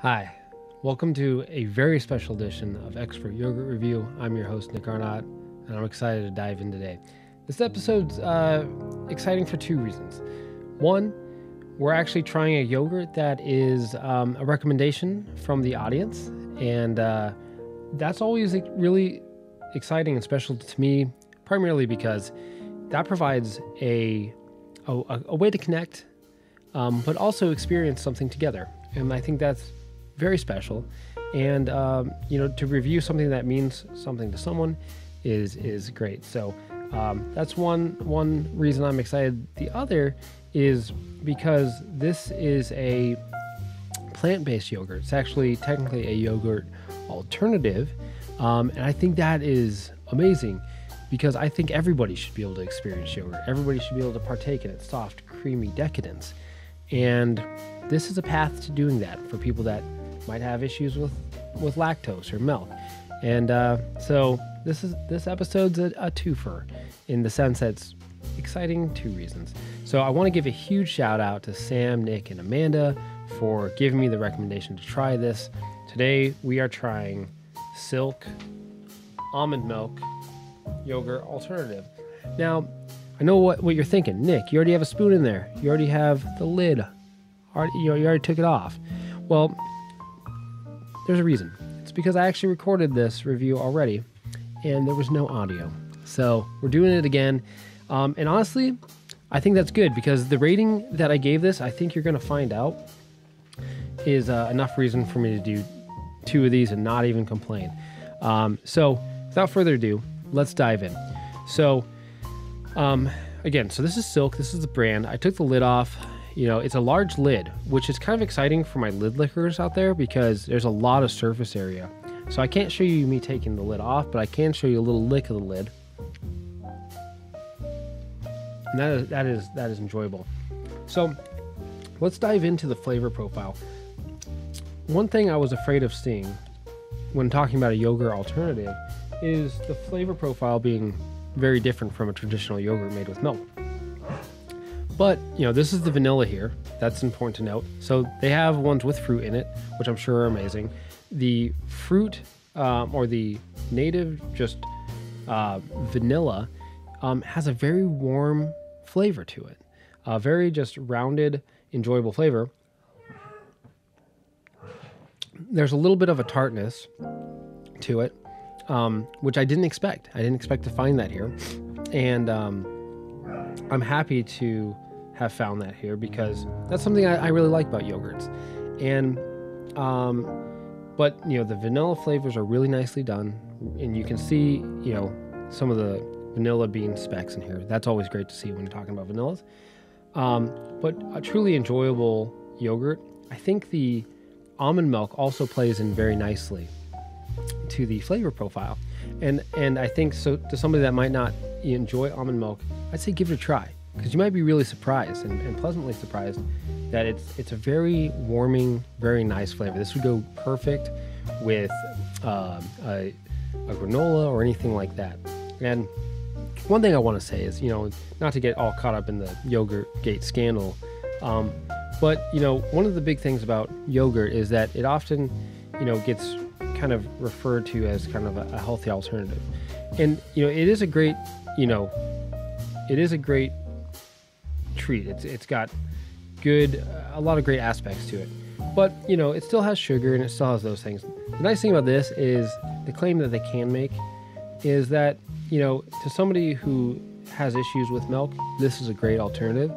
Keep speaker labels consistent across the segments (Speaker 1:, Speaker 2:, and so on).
Speaker 1: Hi, welcome to a very special edition of Expert Yogurt Review. I'm your host, Nick Arnott, and I'm excited to dive in today. This episode's exciting for two reasons. One, we're actually trying a yogurt that is a recommendation from the audience, and that's always really exciting and special to me, primarily because that provides a way to connect, but also experience something together. And I think that's very special. And, to review something that means something to someone is great. So that's one reason I'm excited. The other is because this is a plant-based yogurt. It's actually technically a yogurt alternative. And I think that is amazing because I think everybody should be able to experience yogurt. Everybody should be able to partake in its soft, creamy decadence. And this is a path to doing that for people that might have issues with lactose or milk. And so this episode's a twofer in the sense that it's exciting two reasons. So I want to give a huge shout out to Sam, Nick, and Amanda for giving me the recommendation to try this. Today we are trying Silk almond milk yogurt alternative. Now, I know what you're thinking. Nick, you already have a spoon in there. You already have the lid. You already took it off. Well, there's a reason. It's because I actually recorded this review already, and there was no audio. So we're doing it again. And honestly, I think that's good because the rating that I gave this, I think you're going to find out, is enough reason for me to do two of these and not even complain. So without further ado, let's dive in. So again, so this is Silk. This is the brand. I took the lid off. It's a large lid, which is kind of exciting for my lid lickers out there because there's a lot of surface area. So I can't show you me taking the lid off, but I can show you a little lick of the lid. And that is enjoyable. So let's dive into the flavor profile. One thing I was afraid of seeing when talking about a yogurt alternative is the flavor profile being very different from a traditional yogurt made with milk. But, this is the vanilla here. That's important to note. So they have ones with fruit in it, which I'm sure are amazing. The fruit or the native just vanilla has a very warm flavor to it. A very just rounded, enjoyable flavor. There's a little bit of a tartness to it, which I didn't expect. I didn't expect to find that here. And I'm happy to have found that here because that's something I really like about yogurts. And but the vanilla flavors are really nicely done, and you can see some of the vanilla bean specks in here. That's always great to see when you're talking about vanillas. But a truly enjoyable yogurt. I think the almond milk also plays in very nicely to the flavor profile, and I think so to somebody that might not enjoy almond milk, I'd say give it a try. Because you might be really surprised and pleasantly surprised that it's a very warming, very nice flavor. This would go perfect with a granola or anything like that. And one thing I want to say is, not to get all caught up in the yogurt gate scandal, but one of the big things about yogurt is that it often, gets kind of referred to as kind of a healthy alternative. And it is a great, treat. It's got a lot of great aspects to it, but it still has sugar and it still has those things. The nice thing about this is the claim that they can make is that to somebody who has issues with milk, this is a great alternative.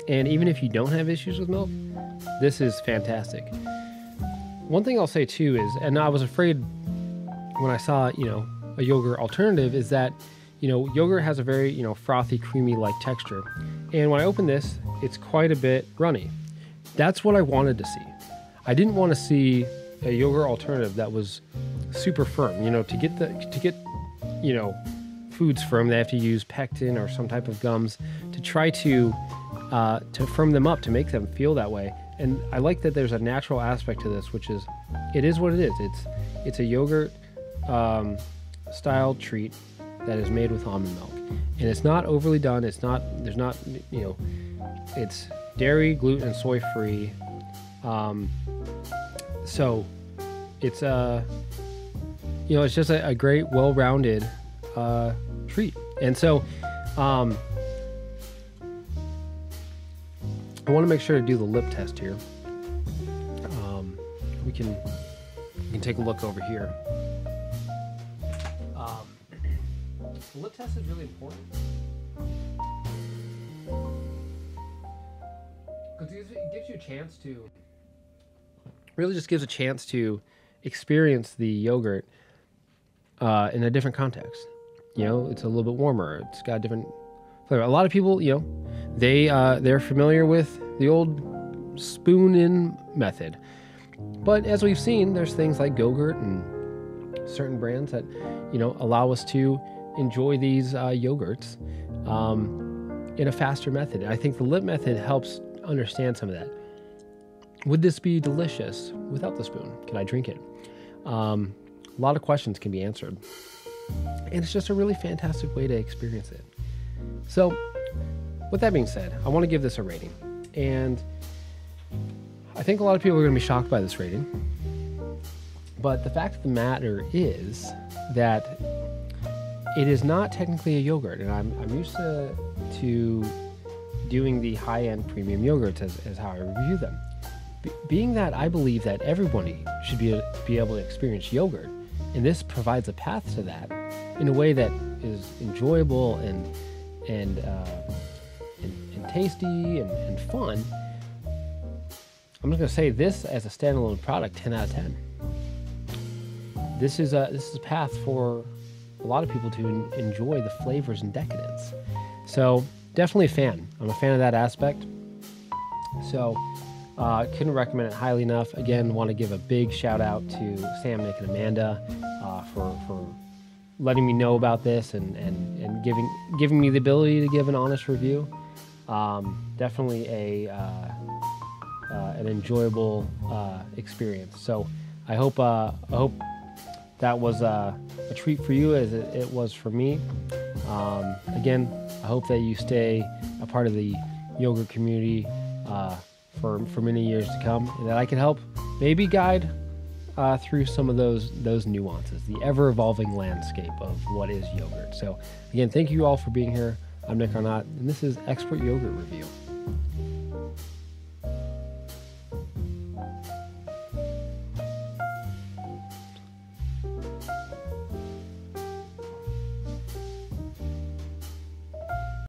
Speaker 1: And even if you don't have issues with milk, this is fantastic. One thing I'll say too is, and I was afraid when I saw a yogurt alternative, is that yogurt has a very, frothy, creamy-like texture. And when I open this, it's quite a bit runny. That's what I wanted to see. I didn't want to see a yogurt alternative that was super firm. To get foods firm, they have to use pectin or some type of gums to try to firm them up, to make them feel that way. And I like that there's a natural aspect to this, which is, it is what it is. It's a yogurt style treat that is made with almond milk, and it's not overly done. It's dairy, gluten, and soy free. So it's it's just a great, well-rounded treat. And so I want to make sure to do the lip test here. We can take a look over here. The lip test is really important because it gives you a chance to experience the yogurt in a different context. It's a little bit warmer. It's got a different flavor. A lot of people, they're familiar with the old spoon-in method. But as we've seen, there's things like Go-Gurt and certain brands that, allow us to enjoy these yogurts in a faster method. I think the lip method helps understand some of that. Would this be delicious without the spoon? Can I drink it? A lot of questions can be answered. And it's just a really fantastic way to experience it. So, with that being said, I want to give this a rating. And I think a lot of people are going to be shocked by this rating. But the fact of the matter is that it is not technically a yogurt. And I'm used to doing the high-end premium yogurts as how I review them. Being that I believe that everybody should be able to experience yogurt, and this provides a path to that in a way that is enjoyable and tasty and fun. I'm just going to say this as a standalone product, 10 out of 10. This is a path for a lot of people to enjoy the flavors and decadence. So definitely a fan. I'm a fan of that aspect. So couldn't recommend it highly enough. Again, want to give a big shout out to Sam, Nick, and Amanda for letting me know about this and giving me the ability to give an honest review. Definitely an enjoyable experience. So I hope that was a treat for you as it was for me. Again, I hope that you stay a part of the yogurt community for many years to come, and that I can help maybe guide through some of those nuances, the ever-evolving landscape of what is yogurt. So again, thank you all for being here. I'm Nick Arnott, and this is Expert Yogurt Review.